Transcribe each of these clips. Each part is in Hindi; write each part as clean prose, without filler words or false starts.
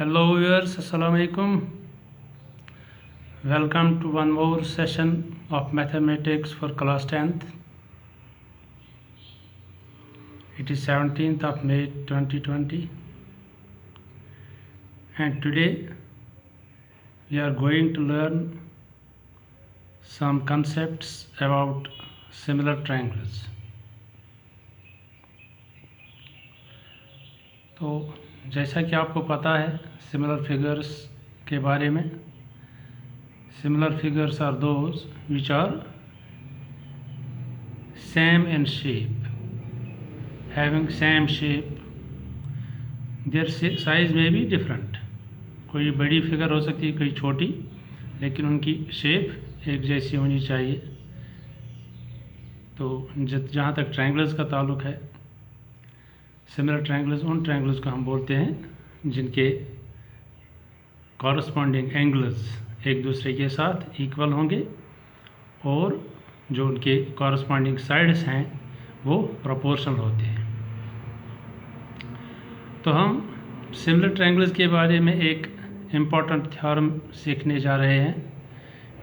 Hello viewers, Assalamu alaikum. Welcome to one more session of mathematics for class 10th. It is 17th of May 2020 and today we are going to learn some concepts about similar triangles. तो जैसा कि आपको पता है सिमिलर फिगर्स के बारे में, similar figures are those which are same in shape, having same shape, their size में भी डिफरेंट. कोई बड़ी फिगर हो सकती है, कोई छोटी, लेकिन उनकी शेप एक जैसी होनी चाहिए. तो जहाँ तक ट्रायंगल्स का ताल्लुक़ है, सिमिलर ट्रायंगल्स उन ट्रायंगल्स को हम बोलते हैं जिनके कॉरस्पॉन्डिंग एंगल्स एक दूसरे के साथ इक्वल होंगे और जो उनके कॉरस्पॉन्डिंग साइड्स हैं वो प्रोपोर्शनल होते हैं. तो हम सिमिलर ट्रायंगल्स के बारे में एक इम्पॉर्टेंट थ्योरम सीखने जा रहे हैं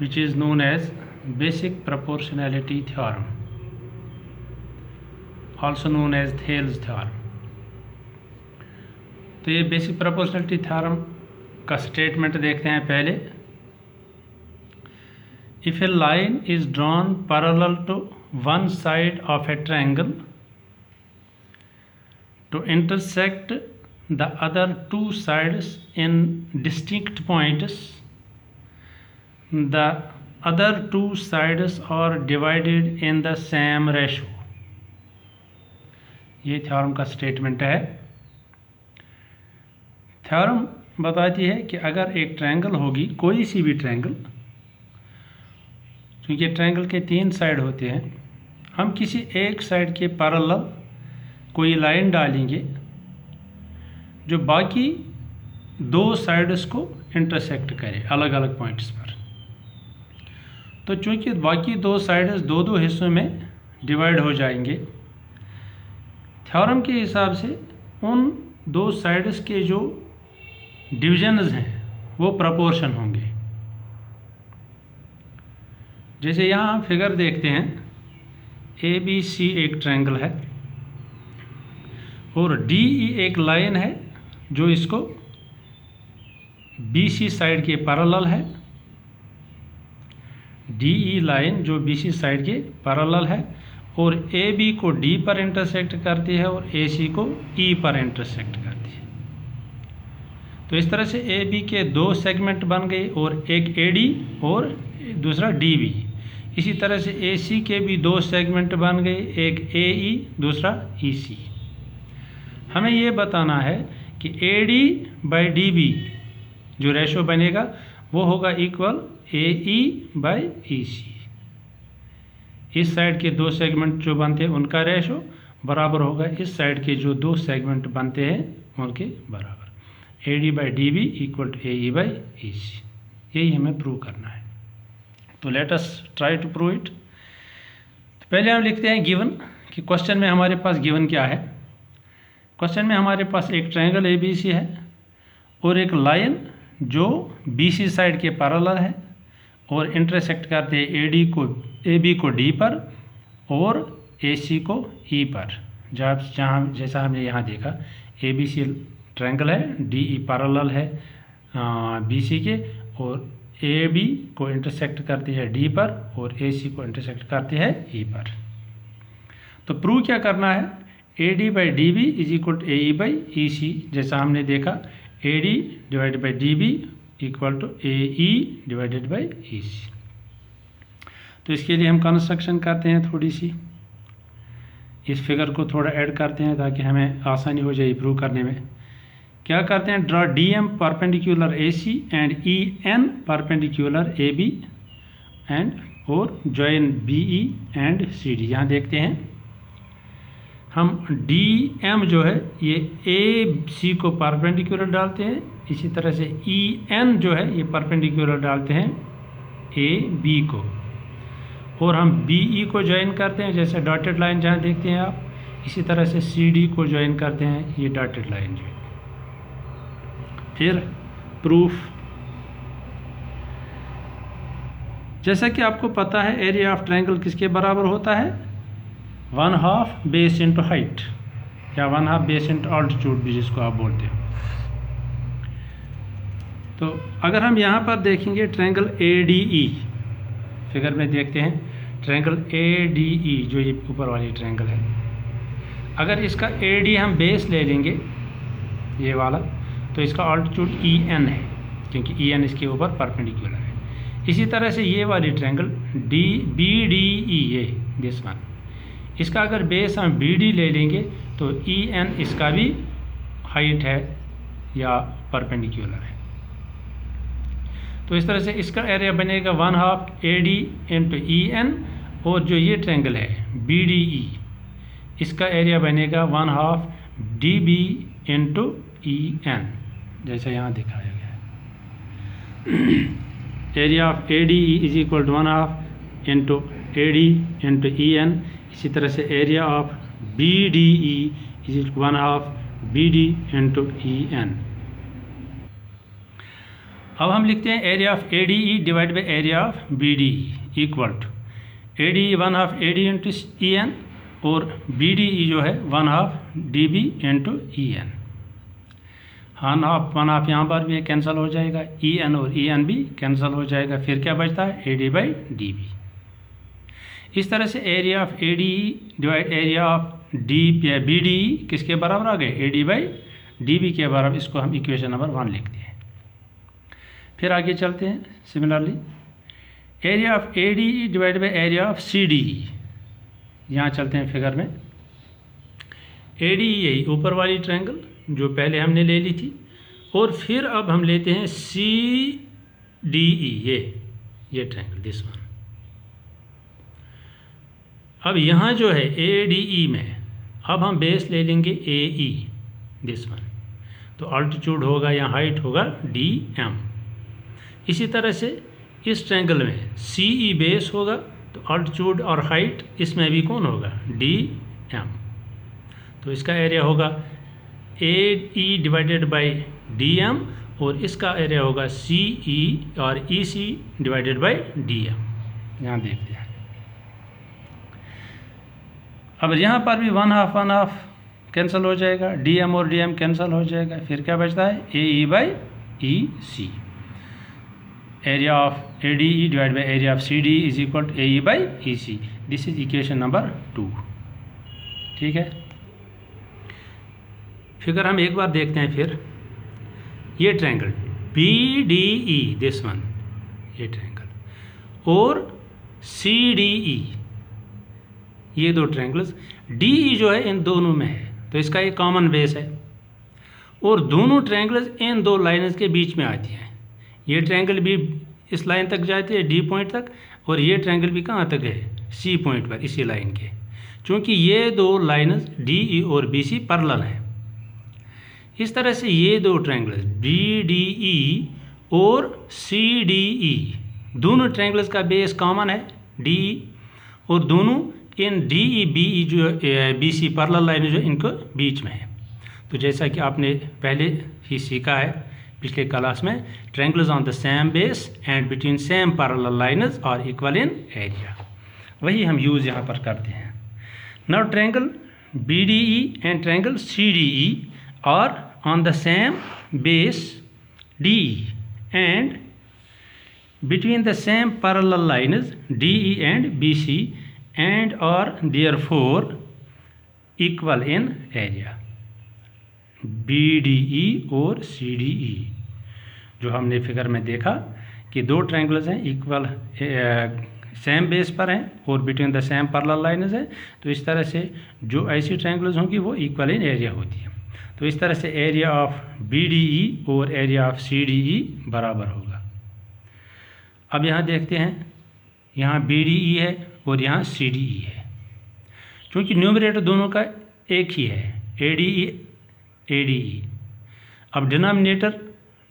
which is known as basic proportionality theorem, also known as Thales theorem. तो ये बेसिक प्रोपोर्शनैलिटी थ्योरम का स्टेटमेंट देखते हैं पहले. If a line is drawn parallel to one side of a triangle to intersect the other two sides in distinct points, the other two sides are divided in the same ratio. ये थ्योरम का स्टेटमेंट है. थ्योरम बताती है कि अगर एक ट्रायंगल होगी, कोई सी भी ट्रायंगल, क्योंकि ट्रायंगल के तीन साइड होते हैं, हम किसी एक साइड के पैरेलल कोई लाइन डालेंगे जो बाकी दो साइड्स को इंटरसेक्ट करे अलग अलग पॉइंट्स पर. तो चूंकि बाकी दो साइड्स दो दो हिस्सों में डिवाइड हो जाएंगे, थ्योरम के हिसाब से उन दो साइड्स के जो डिविजन्स हैं वो प्रोपोर्शन होंगे. जैसे यहाँ हम फिगर देखते हैं, ए बी सी एक ट्रायंगल है और डी ई एक लाइन है जो इसको बी सी साइड के पैरेलल है. डी ई लाइन जो बी सी साइड के पैरेलल है और ए बी को डी पर इंटरसेक्ट करती है और ए सी को ई पर इंटरसेक्ट करती है. तो इस तरह से ए बी के दो सेगमेंट बन गए और एक ए डी और दूसरा डी बी. इसी तरह से ए सी के भी दो सेगमेंट बन गए, एक ए ई दूसरा ई सी. हमें ये बताना है कि A D by D B जो रेशो बनेगा वो होगा equal A E by E सी. इस साइड के दो सेगमेंट जो बनते हैं उनका रेशो बराबर होगा इस साइड के जो दो सेगमेंट बनते हैं उनके बराबर. A D by D B equal to A E by E C. यही हमें प्रूव करना है. तो let us try to prove it. तो पहले हम लिखते हैं गिवन, कि क्वेश्चन में हमारे पास गिवन क्या है. क्वेश्चन में हमारे पास एक ट्रायंगल ए बी सी है और एक लाइन जो बी सी साइड के पैरेलल है और इंटरसेक्ट करते हैं ए बी को डी पर और ए सी को ई पर. जैसा हमने यहाँ देखा, ए बी सी ट्रायंगल है, डी ई पैरेलल है बी सी के और ए बी को इंटरसेक्ट करती है डी पर और ए सी को इंटरसेक्ट करती है ई पर. तो प्रूव क्या करना है, A D by D B is equal to A E by E C. जैसा हमने देखा, A D divided by D B equal to A E divided by E C. तो इसके लिए हम कंस्ट्रक्शन करते हैं, थोड़ी सी इस फिगर को थोड़ा ऐड करते हैं ताकि हमें आसानी हो जाए प्रूव करने में. क्या करते हैं, draw D M perpendicular A C and E N perpendicular A B and और join B E and C D. यहाँ देखते हैं हम डी एम जो है ये ए सी को परपेंडिकुलर डालते हैं, इसी तरह से ई एन जो है ये परपेंडिकुलर डालते हैं ए बी को, और हम बी ई को ज्वाइन करते हैं जैसे डॉटेड लाइन जहाँ देखते हैं आप. इसी तरह से सी डी को ज्वाइन करते हैं, ये डॉटेड लाइन जो है. फिर प्रूफ। जैसा कि आपको पता है एरिया ऑफ ट्रायंगल किसके बराबर होता है, 1/2 बेस इंटू हाइट या 1/2 बेस इंटू ऑल्टीट्यूड भी जिसको आप बोलते हो। तो अगर हम यहाँ पर देखेंगे ट्रायंगल ADE, फिगर में देखते हैं ट्रायंगल ADE जो ये ऊपर वाली ट्रायंगल है, अगर इसका AD हम बेस ले लेंगे ये वाला, तो इसका ऑल्टीट्यूड EN है क्योंकि EN इसके ऊपर परपेंडिकुलर है। इसी तरह से ये वाली ट्रायंगल BDE ये दिस वन, इसका अगर बेस हम BD ले लेंगे तो EN इसका भी हाइट है या परपेंडिकुलर है। तो इस तरह से इसका एरिया बनेगा 1/2 AD इंटू EN, और जो ये ट्रायंगल है BDE इसका एरिया बनेगा 1/2 DB इंटू EN, जैसा यहाँ दिखाया गया है। Area of ADE is equal to 1/2 into AD into EN। इसी तरह से area of BDE is equal 1/2 BD into EN। अब हम लिखते हैं area of ADE divide by area of BDE equal to ADE 1/2 AD into EN और BDE जो है 1/2 DB इंटू EN। हाँ ना, 1/2 यहाँ पर भी कैंसिल हो जाएगा, EN और EN भी कैंसिल हो जाएगा, फिर क्या बचता है AD बाई DB। इस तरह से area of ADE divide area of BDE किसके बराबर आ गए, AD बाई DB के बराबर। इसको हम इक्वेशन नंबर 1 लिखते हैं। फिर आगे चलते हैं। Similarly area of ADE divide by area of CDE, यहाँ चलते हैं फिगर में। ADE यही ऊपर वाली ट्रायंगल जो पहले हमने ले ली थी, और फिर अब हम लेते हैं CDE ये ट्रायंगल दिस वन। अब यहाँ जो है ADE में अब हम बेस ले लेंगे AE दिस वन, तो ऑल्टीट्यूड होगा या हाइट होगा DM। इसी तरह से इस ट्रायंगल में CE बेस होगा तो ऑल्टीट्यूड और हाइट इसमें भी कौन होगा, DM। तो इसका एरिया होगा AE डिवाइडेड बाई DM और इसका एरिया होगा CE और EC डिवाइडेड बाई DM। यहाँ देखते हैं। अब यहाँ पर भी 1/2 कैंसिल हो जाएगा, DM और DM कैंसिल हो जाएगा, फिर क्या बचता है AE by EC। Area of ADE divide by area of CDE is equal to AE by EC। This is equation number 2। ठीक है, फिगर हम एक बार देखते हैं। फिर ये ट्रायंगल BDE दिस वन, ये ट्रायंगल और CDE ये दो ट्रायंगल्स, DE जो है इन दोनों में है तो इसका एक कॉमन बेस है, और दोनों ट्रायंगल्स इन दो लाइन्स के बीच में आती हैं। ये ट्रायंगल भी इस लाइन तक जाती है D पॉइंट तक, और ये ट्रायंगल भी कहाँ तक है, C पॉइंट पर, इसी लाइन के। क्योंकि ये दो लाइन्स DE और BC पैरेलल हैं, इस तरह से ये दो ट्रायंगल्स BDE और CDE दोनों ट्रायंगल्स का बेस कॉमन है DE, और दोनों इन DE BE जो BC पैरेलल लाइन जो इनको बीच में है। तो जैसा कि आपने पहले ही सीखा है पिछले क्लास में, triangles on the same base and between same parallel lines are equal in area, वही हम यूज़ यहाँ पर करते हैं। Now triangle BDE and triangle CDE are on the same base DE and between the same parallel lines DE and BC and are therefore equal in area। BDE और CDE जो हमने फिगर में देखा कि दो ट्रायंगल्स हैं, इक्वल सेम बेस पर हैं और between the same parallel lines है, तो इस तरह से जो ऐसी ट्रायंगल्स होंगी वो इक्वल इन एरिया होती है। तो इस तरह से एरिया ऑफ BDE और एरिया ऑफ CDE बराबर होगा। अब यहाँ देखते हैं, यहाँ BDE है और यहाँ CDE है, क्योंकि न्यूमरेटर दोनों का एक ही है ADE। अब डिनोमिनेटर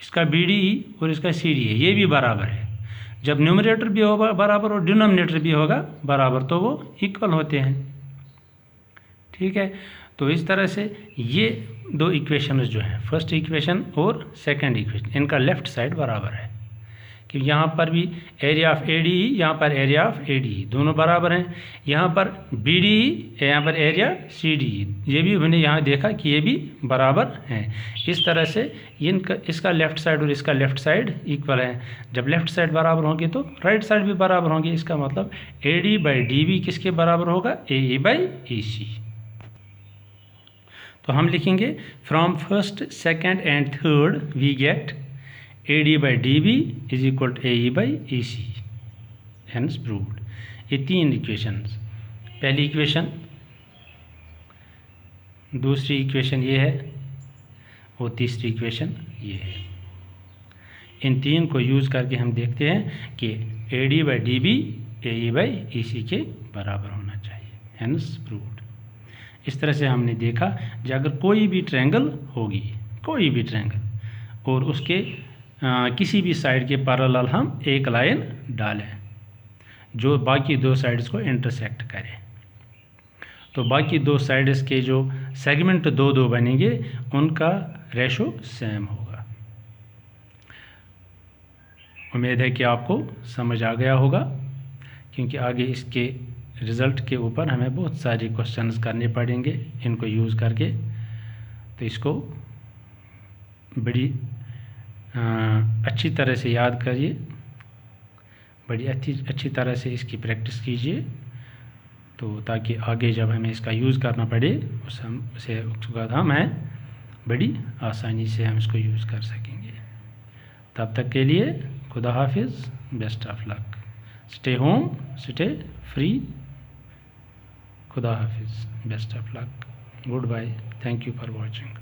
इसका BDE और इसका CDE ये भी बराबर है। जब न्यूमरेटर भी होगा बराबर और डिनोमिनेटर भी होगा बराबर तो वो इक्वल होते हैं। ठीक है, तो इस तरह से ये दो इक्वेशंस जो हैं, फर्स्ट इक्वेशन और सेकंड इक्वेशन, इनका लेफ़्ट साइड बराबर है कि यहाँ पर भी एरिया ऑफ ए डी, यहाँ पर एरिया ऑफ ए डी, दोनों बराबर हैं। यहाँ पर बी डी, यहाँ पर एरिया सी डी, ये भी हमने यहाँ देखा कि ये भी बराबर हैं। इस तरह से इनका, इसका लेफ़्ट साइड और इसका लेफ़्ट साइड इक्वल है। जब लेफ़्ट साइड बराबर होंगे तो राइट साइड भी बराबर होंगे। इसका मतलब A D by D B किसके बराबर होगा? A E by E C. तो हम लिखेंगे from first, second and third we get AD by DB is equal to AE by EC, hence proved। ये तीन इक्वेशंस, पहली इक्वेशन, दूसरी इक्वेशन ये है और तीसरी इक्वेशन ये है। इन तीन को यूज़ करके हम देखते हैं कि AD by DB AE by EC के बराबर होना चाहिए, hence proved। इस तरह से हमने देखा कि अगर कोई भी ट्रायंगल होगी, कोई भी ट्रायंगल, और उसके किसी भी साइड के पैरेलल हम एक लाइन डालें जो बाकी दो साइड्स को इंटरसेक्ट करे, तो बाकी दो साइड्स के जो सेगमेंट दो दो बनेंगे उनका रेशो सेम होगा। उम्मीद है कि आपको समझ आ गया होगा, क्योंकि आगे इसके रिज़ल्ट के ऊपर हमें बहुत सारे क्वेश्चंस करने पड़ेंगे इनको यूज़ करके। तो इसको बड़ी अच्छी तरह से याद करिए, बड़ी अच्छी तरह से इसकी प्रैक्टिस कीजिए, तो ताकि आगे जब हमें इसका यूज़ करना पड़े उसके बाद हमें बड़ी आसानी से हम इसको यूज़ कर सकेंगे। तब तक के लिए खुदा हाफिज़, best of luck, stay home, stay free, खुदा हाफिज़, best of luck, goodbye, thank you for watching.